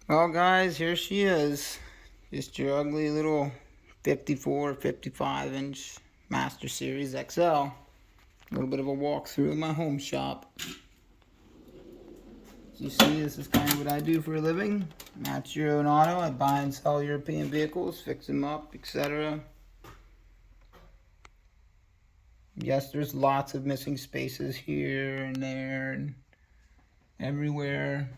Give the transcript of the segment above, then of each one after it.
Well, guys, here she is. Just your ugly little 54, 55-inch Master Series XL. A little bit of a walkthrough of my home shop. As you see, this is kind of what I do for a living. Match your own auto. I buy and sell European vehicles, fix them up, etc. Yes, there's lots of missing spaces here and there and everywhere.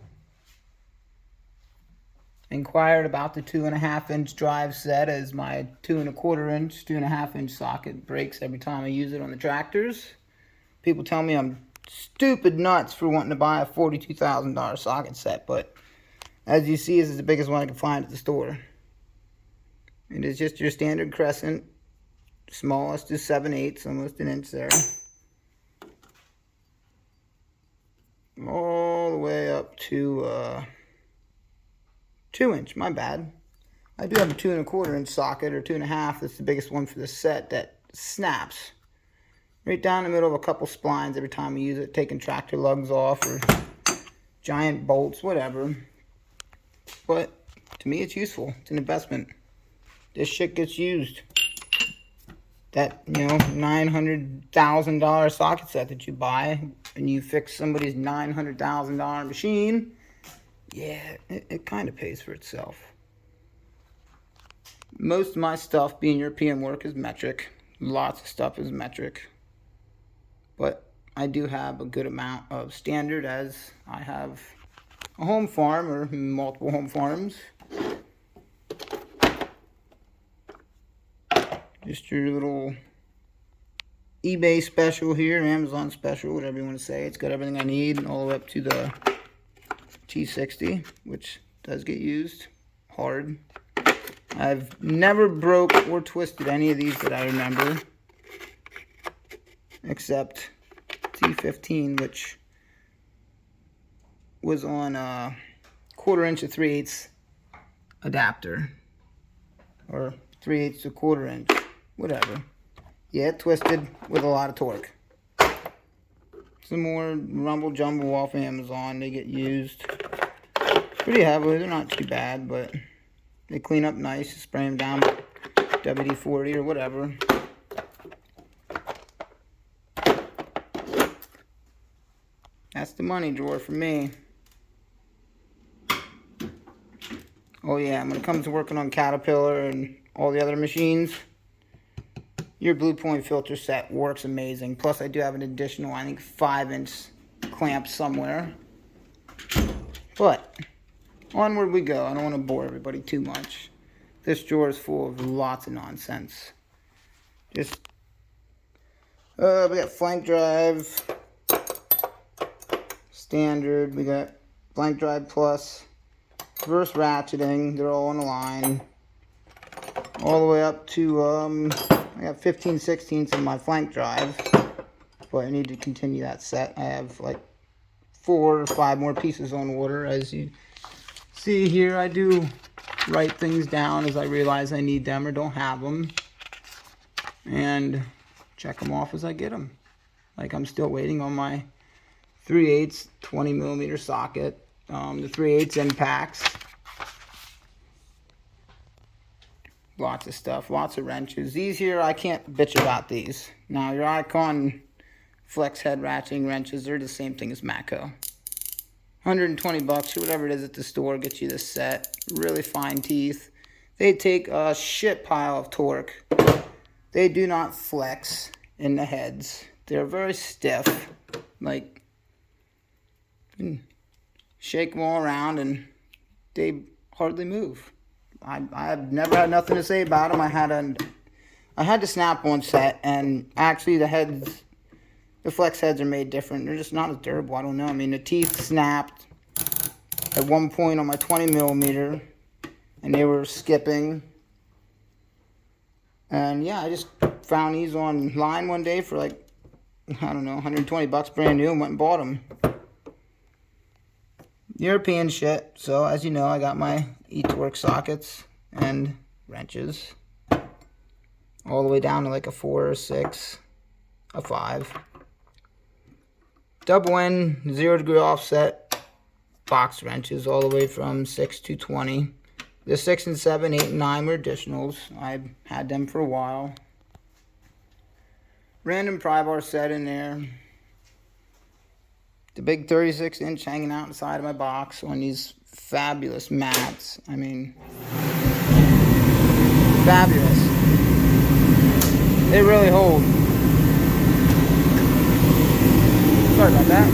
Inquired about the 2.5-inch drive set, as my 2.25-inch, 2.5-inch socket breaks every time I use it on the tractors. People tell me I'm stupid nuts for wanting to buy a $42,000 socket set, but as you see, this is the biggest one I can find at the store. It is just your standard crescent. Smallest is 7/8, almost an inch there. All the way up to 2-inch, my bad. I do have a 2.25-inch socket, or 2.5. That's the biggest one for the set, that snaps right down the middle of a couple splines every time I use it, taking tractor lugs off or giant bolts, whatever. But to me, it's useful. It's an investment. This shit gets used. That, $900,000 socket set that you buy and you fix somebody's $900,000 machine, yeah, it kind of pays for itself. Most of my stuff, being European work, is metric. Lots of stuff is metric. But I do have a good amount of standard, as I have a home farm, or multiple home farms. Just your little eBay special here, Amazon special, whatever you want to say. It's got everything I need, all the way up to the T60, which does get used hard. I've never broke or twisted any of these that I remember, except T15, which was on a 1/4-inch to 3/8 adapter, or 3/8 to 1/4 inch, whatever. Yeah, it twisted with a lot of torque. Some more rumble jumble off Amazon. They get used pretty heavily. They're not too bad, but they clean up nice. Spray them down with WD-40 or whatever. That's the money drawer for me. Oh yeah, when it comes to working on Caterpillar and all the other machines, your Blue Point filter set works amazing. Plus, I do have an additional, I think, 5-inch clamp somewhere. But onward we go. I don't want to bore everybody too much. This drawer is full of lots of nonsense. Just, we got flank drive, standard. We got flank drive plus, reverse ratcheting. They're all on the line. All the way up to, I got 15/16 in my flank drive, but I need to continue that set. I have like 4 or 5 more pieces on order. As you see here, I do write things down as I realize I need them or don't have them, and check them off as I get them. Like, I'm still waiting on my 3/8 20mm socket, the 3/8 end packs. Lots of stuff, lots of wrenches. These here, I can't bitch about these. Now, your Icon flex head ratcheting wrenches, they're the same thing as Matco. 120 bucks or whatever it is at the store gets you this set. Really fine teeth. They take a shit pile of torque. They do not flex in the heads. They're very stiff. Like, you can shake them all around and they hardly move. I've never had nothing to say about them. I had the Snap-on set, and actually the flex heads are made different. They're just not as durable. I don't know. I mean, the teeth snapped at one point on my 20mm, and they were skipping. And yeah, I just found these online one day for like, I don't know, 120 bucks brand new, and went and bought them. European shit. So as you know, I got my e-torque sockets and wrenches all the way down to like a 4 or 6, a 5. Double N 0 degree offset box wrenches all the way from 6 to 20. The 6 and 7, 8 and 9 were additionals. I've had them for a while. Random pry bar set in there. The big 36-inch hanging out inside of my box on these fabulous mats. I mean, fabulous. They really hold. Sorry about that.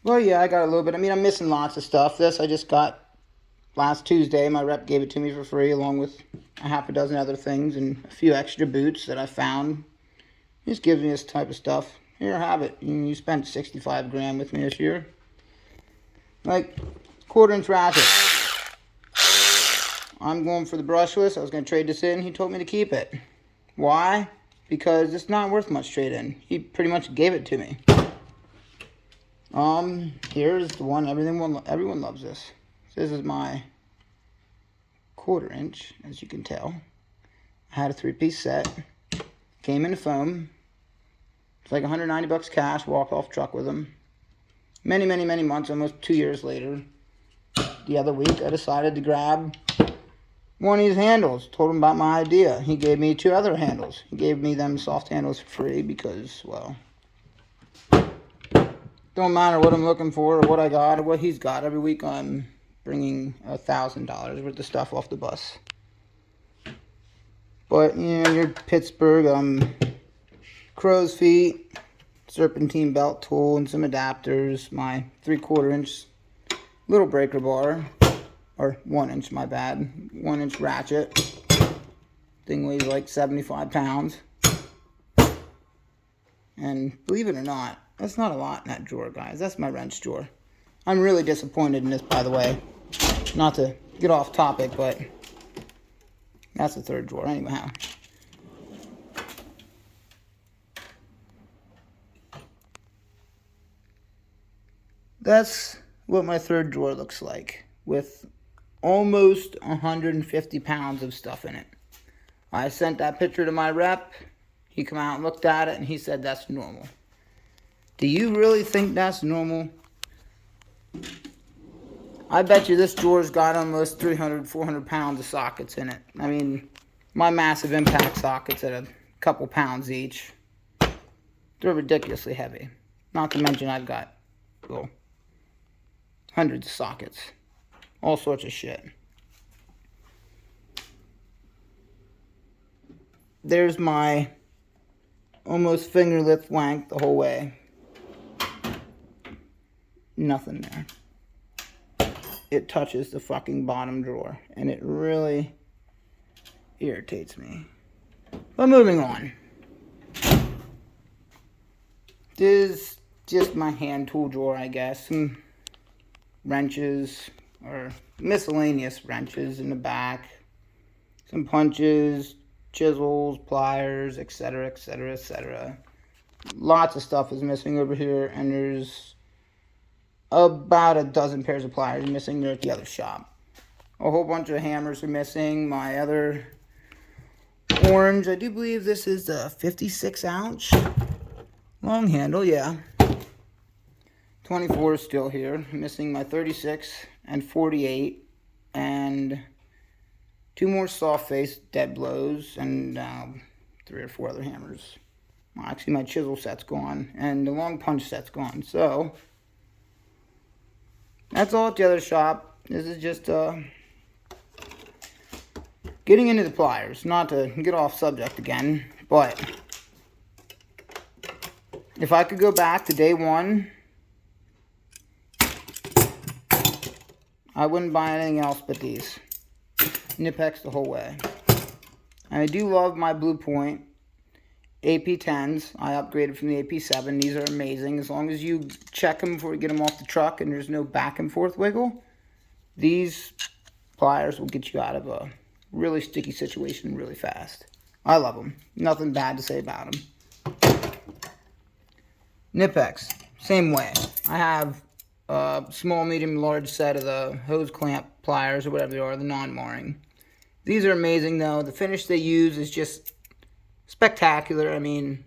Well, yeah, I got a little bit. I mean, I'm missing lots of stuff. This I just got last Tuesday. My rep gave it to me for free, along with a half a dozen other things and a few extra boots that I found. He just gives me this type of stuff. Here, have it. You spent 65 grand with me this year. Like, 1/4-inch ratchet. I'm going for the brushless. I was going to trade this in. He told me to keep it. Why? Because it's not worth much trade-in. He pretty much gave it to me. Here's the one. Everyone loves this. This is my 1/4-inch, as you can tell. I had a 3-piece set. Came in the foam. It's like 190 bucks cash. Walked off truck with them. Many months, almost 2 years later, the other week, I decided to grab one of these handles. Told him about my idea. He gave me 2 other handles. He gave me them soft handles for free because, well, don't matter what I'm looking for or what I got or what he's got. Every week I'm bringing $1,000 worth of stuff off the bus. But, you know, you're Pittsburgh, crow's feet, serpentine belt tool, and some adapters. My 3/4-inch little breaker bar, or 1-inch, my bad, 1-inch ratchet. Thing weighs like 75 pounds. And believe it or not, that's not a lot in that drawer, guys. That's my wrench drawer. I'm really disappointed in this, by the way. Not to get off topic, but that's the 3rd drawer. Anyhow. That's what my 3rd drawer looks like, with almost 150 pounds of stuff in it. I sent that picture to my rep. He came out and looked at it, and he said that's normal. Do you really think that's normal? I bet you this drawer's got almost 300, 400 pounds of sockets in it. I mean, my massive impact sockets at a couple pounds each. They're ridiculously heavy. Not to mention I've got, well, hundreds of sockets. All sorts of shit. There's my almost finger length wank the whole way. Nothing there. It touches the fucking bottom drawer, and it really irritates me. But moving on. This is just my hand tool drawer, I guess. Some wrenches, or miscellaneous wrenches in the back. Some punches, chisels, pliers, etc., etc., etc. Lots of stuff is missing over here, and there's about a dozen pairs of pliers missing there at the other shop. A whole bunch of hammers are missing. My other orange, I do believe this is the 56-ounce long handle, yeah. 24 is still here. Missing my 36 and 48, and 2 more soft face dead blows, and 3 or 4 other hammers. Well, actually, my chisel set's gone, and the long punch set's gone. So that's all at the other shop. This is just getting into the pliers. Not to get off subject again, but if I could go back to day 1, I wouldn't buy anything else but these. Nipex the whole way. And I do love my Blue Point AP10s. I upgraded from the AP7. These are amazing. As long as you check them before you get them off the truck and there's no back and forth wiggle, these pliers will get you out of a really sticky situation really fast. I love them. Nothing bad to say about them. Nipex, same way. I have a small, medium, large set of the hose clamp pliers or whatever they are, the non-marring. These are amazing though. The finish they use is just spectacular. I mean,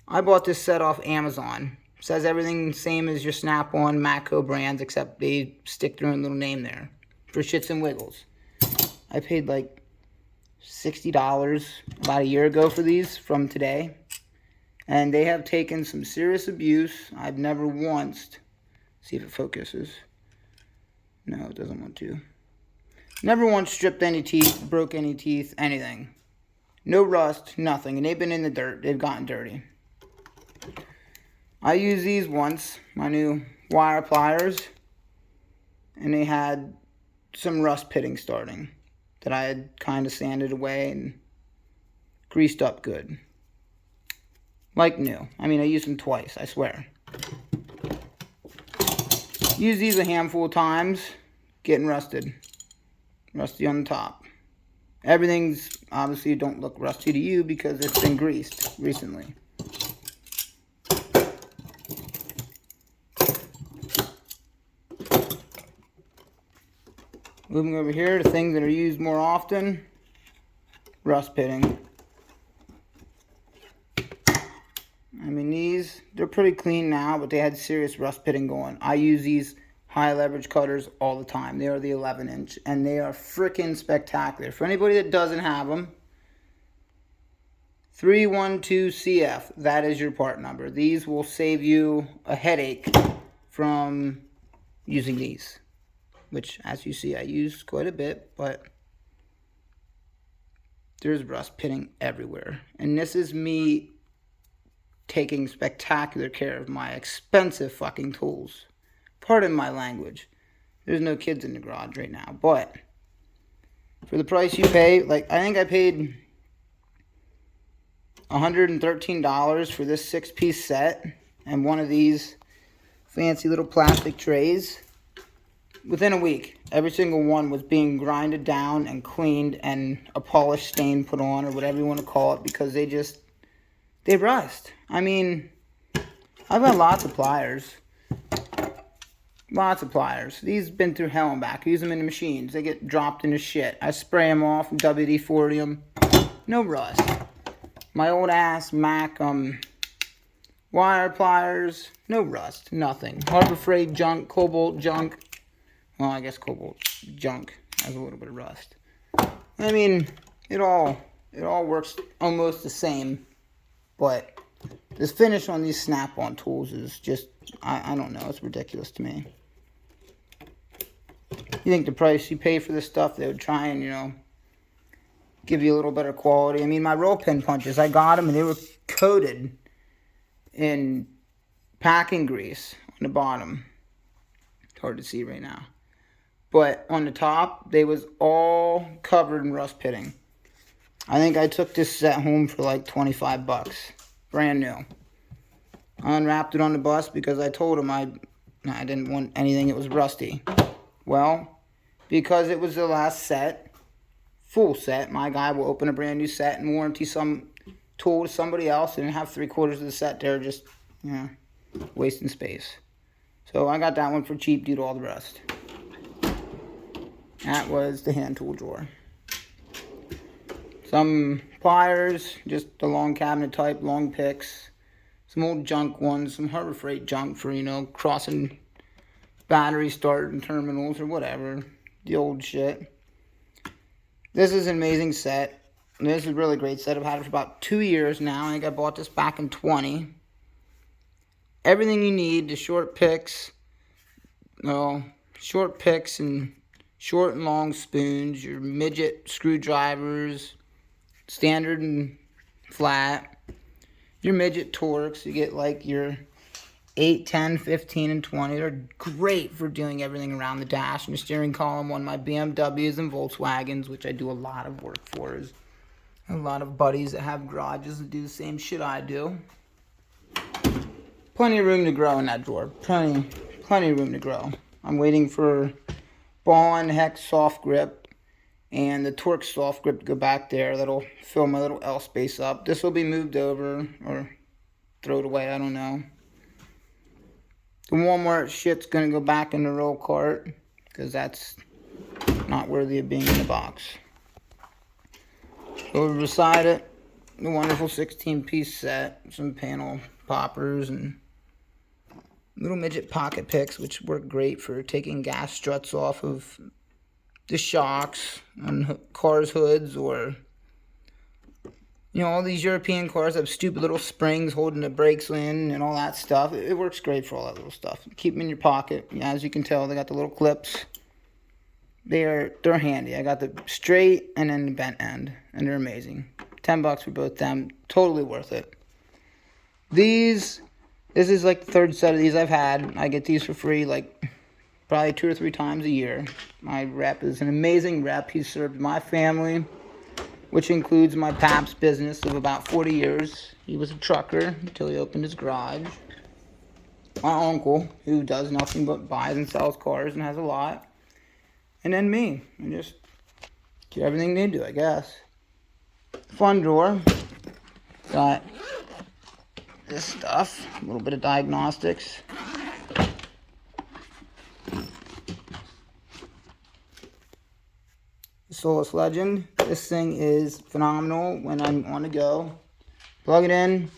I bought this set off Amazon. Says everything same as your Snap-on, Matco brands, except they stick their own little name there. For shits and wiggles. I paid like $60 about a year ago for these from today. And they have taken some serious abuse. I've never once... See if it focuses. No, it doesn't want to. Never once stripped any teeth, broke any teeth, anything. No rust, nothing. And they've been in the dirt. They've gotten dirty. I used these once, my new wire pliers. And they had some rust pitting starting that I had kind of sanded away and greased up good. Like new. I mean, I used them twice, I swear. Used these a handful of times, getting rusted. Rusty on the top. Everything's obviously don't look rusty to you because it's been greased recently. Moving over here to things that are used more often. Rust pitting. I mean, they're pretty clean now, but they had serious rust pitting going. I use these high leverage cutters all the time. They are the 11-inch, and they are freaking spectacular. For anybody that doesn't have them, 312CF, that is your part number. These will save you a headache from using these, which, as you see, I use quite a bit, but there's rust pitting everywhere. And this is me taking spectacular care of my expensive fucking tools. Pardon my language. There's no kids in the garage right now, but for the price you pay, like, I think I paid $113 for this 6-piece set and one of these fancy little plastic trays. Within a week, every single one was being grinded down and cleaned and a polish stain put on, or whatever you want to call it, because they rust. I mean, I've got lots of pliers. Lots of pliers. These been through hell and back. I use them in the machines. They get dropped into shit. I spray them off, WD-40 them. No rust. My old ass Mac wire pliers. No rust. Nothing. Harbor Freight junk. Cobalt junk. Well, I guess Cobalt junk has a little bit of rust. I mean, it all works almost the same. But this finish on these Snap-on tools is just, I don't know, it's ridiculous to me. You think the price you pay for this stuff, they would try and, give you a little better quality. I mean, my roll pin punches, I got them and they were coated in packing grease on the bottom. It's hard to see right now. But on the top, they was all covered in rust pitting. I think I took this set home for like $25. Brand new. I unwrapped it on the bus because I told him I didn't want anything that was rusty. Well, because it was the last set, full set, my guy will open a brand new set and warranty some tool to somebody else and have 3/4 of the set there just, wasting space. So I got that one for cheap due to all the rust. That was the hand tool drawer. Some pliers, just the long cabinet type, long picks. Some old junk ones, some Harbor Freight junk for, crossing battery starting terminals or whatever. The old shit. This is an amazing set. This is a really great set. I've had it for about 2 years now. I think I bought this back in 20. Everything you need, the short picks and short and long spoons, your midget screwdrivers, standard and flat, your midget Torx. You get like your 8, 10, 15, and 20. They're great for doing everything around the dash and the steering column on my BMWs and Volkswagens, which I do a lot of work for. There's a lot of buddies that have garages that do the same shit I do. Plenty of room to grow in that drawer. Plenty of room to grow. I'm waiting for Ball and Hex soft grip and the Torx soft grip to go back there. That'll fill my little L space up. This will be moved over or thrown away, I don't know. The Walmart shit's gonna go back in the roll cart because that's not worthy of being in the box. Over beside it, the wonderful 16-piece set, some panel poppers and little midget pocket picks, which work great for taking gas struts off of the shocks on cars' hoods, or all these European cars have stupid little springs holding the brakes in and all that stuff. It works great for all that little stuff. Keep them in your pocket. As you can tell, they got the little clips. They're handy. I got the straight and then the bent end, and they're amazing. $10 for both them. Totally worth it. This is like the third set of these I've had. I get these for free like probably 2 or 3 times a year. My rep is an amazing rep. He served my family, which includes my pap's business of about 40 years. He was a trucker until he opened his garage. My uncle, who does nothing but buys and sells cars and has a lot. And then me. I just do everything they do, I guess. Fun drawer. Got this stuff. A little bit of Diagnostics. Solus Legend. This thing is phenomenal when I'm on the go. Plug it in,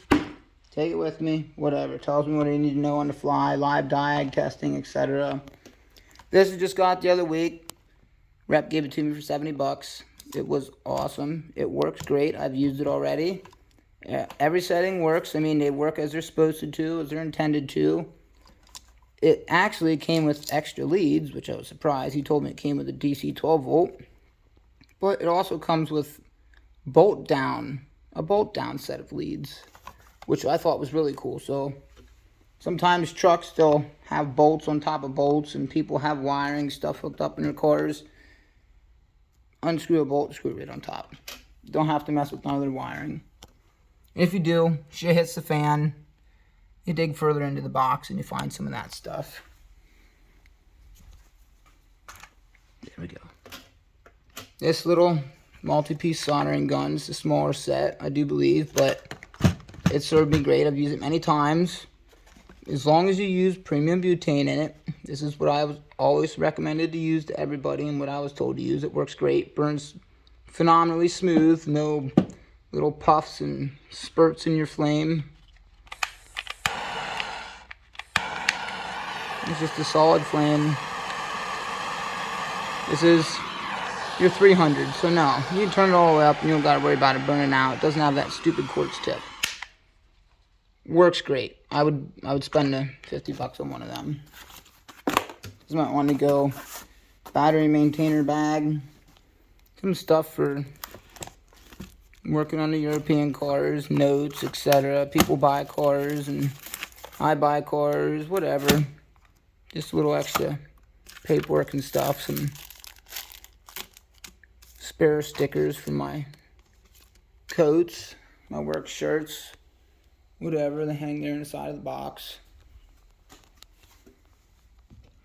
take it with me, whatever. It tells me what I need to know on the fly, live diag testing, etc. This I just got the other week. Rep gave it to me for $70. It was awesome. It works great. I've used it already. Every setting works. I mean, they work as they're supposed to, as they're intended to. It actually came with extra leads, which I was surprised. He told me it came with a DC 12 volt. But it also comes with a bolt down set of leads, which I thought was really cool. So sometimes trucks, they'll have bolts on top of bolts, and people have wiring stuff hooked up in their cars. Unscrew a bolt, screw it right on top. Don't have to mess with none of their wiring. If you do, shit hits the fan, you dig further into the box and you find some of that stuff. There we go. This little multi-piece soldering gun is a smaller set, I do believe, but it served me great. I've used it many times. As long as you use premium butane in it, this is what I was always recommended to use to everybody and what I was told to use. It works great, burns phenomenally smooth, no little puffs and spurts in your flame. It's just a solid flame. This is your 300, so no, you can turn it all the way up and you don't gotta worry about it burning out. It doesn't have that stupid quartz tip. Works great. I would spend the $50 on one of them. You might want to go battery maintainer bag, some stuff for working on the European cars, notes, etc. People buy cars and I buy cars, whatever. Just a little extra paperwork and stuff. Some spare stickers for my coats, my work shirts, whatever. They hang there inside of the box.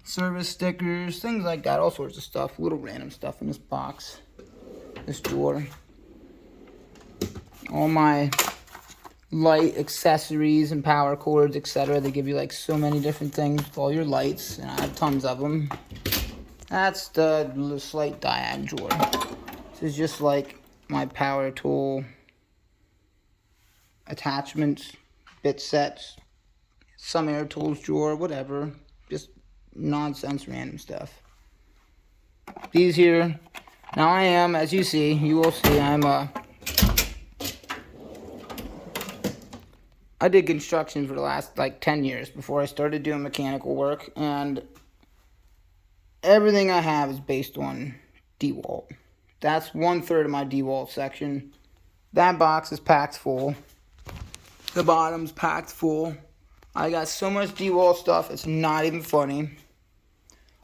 Service stickers, things like that, all sorts of stuff, little random stuff in this box, this drawer. All my light accessories and power cords, etc. They give you like so many different things with all your lights, and I have tons of them. That's the slight diag drawer. This is just like my power tool attachments, bit sets, some air tools drawer, whatever. Just nonsense, random stuff. These here, now I am, as you see, you will see, I did construction for the last like 10 years before I started doing mechanical work, and everything I have is based on DeWalt. That's 1/3 of my DeWalt section. That box is packed full. The bottom's packed full. I got so much DeWalt stuff, it's not even funny.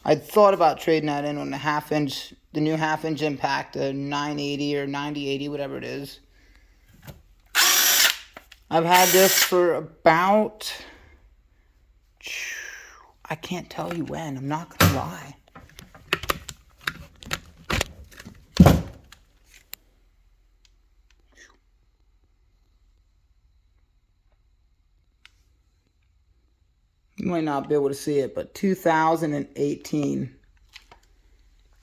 I thought about trading that in on the new half-inch impact, the 980 or 9080, whatever it is. I've had this for about, I can't tell you when, I'm not gonna lie. You might not be able to see it, but 2018.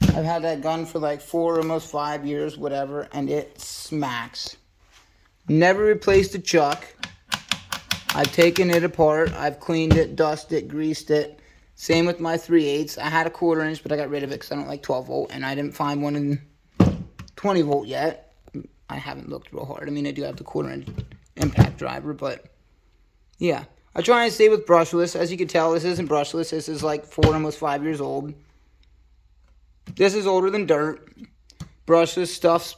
I've had that gun for like 4, almost 5 years, whatever, and it smacks. Never replaced the chuck. I've taken it apart. I've cleaned it, dusted it, greased it. Same with my 3/8. I had a 1/4 inch, but I got rid of it because I don't like 12 volt, and I didn't find one in 20 volt yet. I haven't looked real hard. I mean, I do have the 1/4 inch impact driver, but yeah. I try and stay with brushless. As you can tell, this isn't brushless. This is like 4, almost 5 years old. This is older than dirt. Brushless stuff's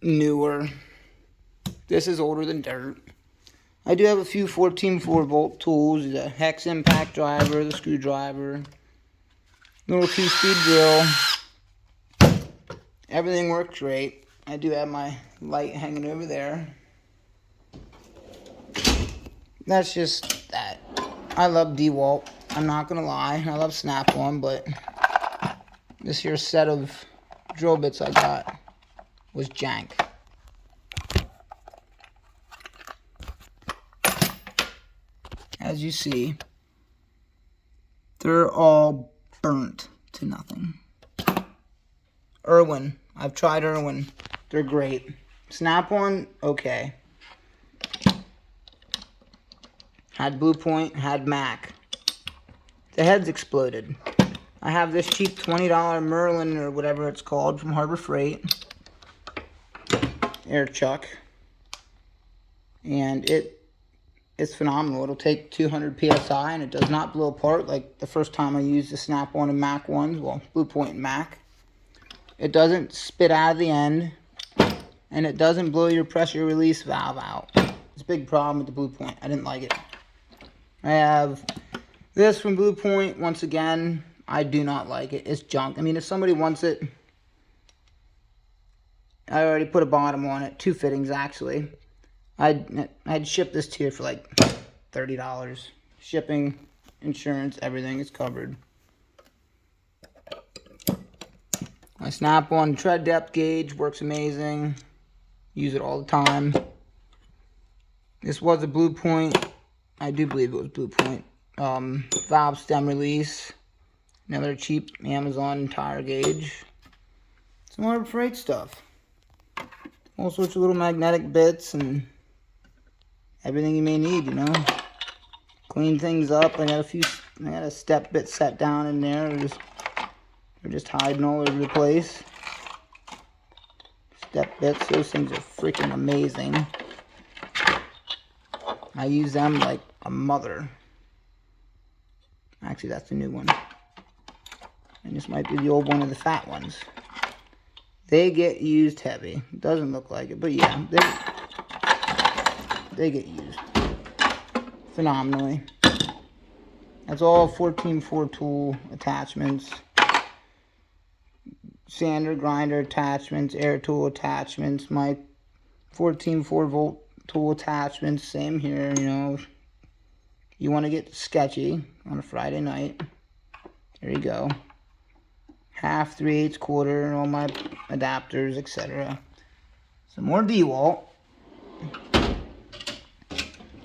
newer. This is older than dirt. I do have a few 14.4 volt tools, the hex impact driver, the screwdriver, little 2-speed drill. Everything works great. I do have my light hanging over there. That's just that. I love DeWalt. I'm not going to lie. I love Snap-on, but this here set of drill bits I got was jank. As you see, they're all burnt to nothing. Irwin. I've tried Irwin. They're great. Snap-on, okay. Had Blue Point, had Mac. The head's exploded. I have this cheap $20 Merlin or whatever it's called from Harbor Freight. Air chuck. And it's phenomenal. It'll take 200 PSI and it does not blow apart like the first time I used the Snap-on and Mac ones. Well, Blue Point and Mac. It doesn't spit out of the end. And it doesn't blow your pressure release valve out. It's a big problem with the Blue Point. I didn't like it. I have this from Blue Point. Once again, I do not like it. It's junk. I mean, if somebody wants it, I already put a bottom on it. 2 fittings, actually. I'd ship this to you for like $30. Shipping, insurance, everything is covered. My Snap-on tread depth gauge works amazing. Use it all the time. This was a Blue Point. I do believe it was Blue Point. Valve stem release. Another cheap Amazon tire gauge. Some Harbor Freight stuff. All sorts of little magnetic bits and everything you may need, you know. Clean things up. I got a step bit set down in there. They're just hiding all over the place. Step bits, those things are freaking amazing. I use them like a mother. Actually, that's the new one. And this might be the old one of the fat ones. They get used heavy. It doesn't look like it, but yeah, they get used phenomenally. That's all 14.4 tool attachments. Sander, grinder attachments, air tool attachments, my 14.4 volt tool attachments, same here, you know. You want to get sketchy on a Friday night. There you go. Half, 3/8, 1/4, all my adapters, etc. Some more DeWalt.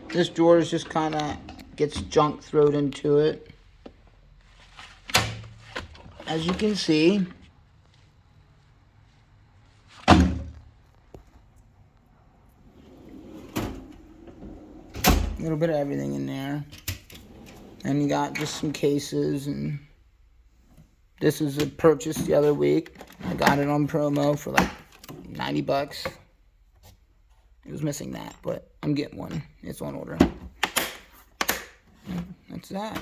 This drawer is just kind of gets junk thrown into it. As you can see, a little bit of everything in there. And you got just some cases, and this is a purchase the other week. I got it on promo for like 90 bucks. It was missing that, but I'm getting one. It's on order. That's that.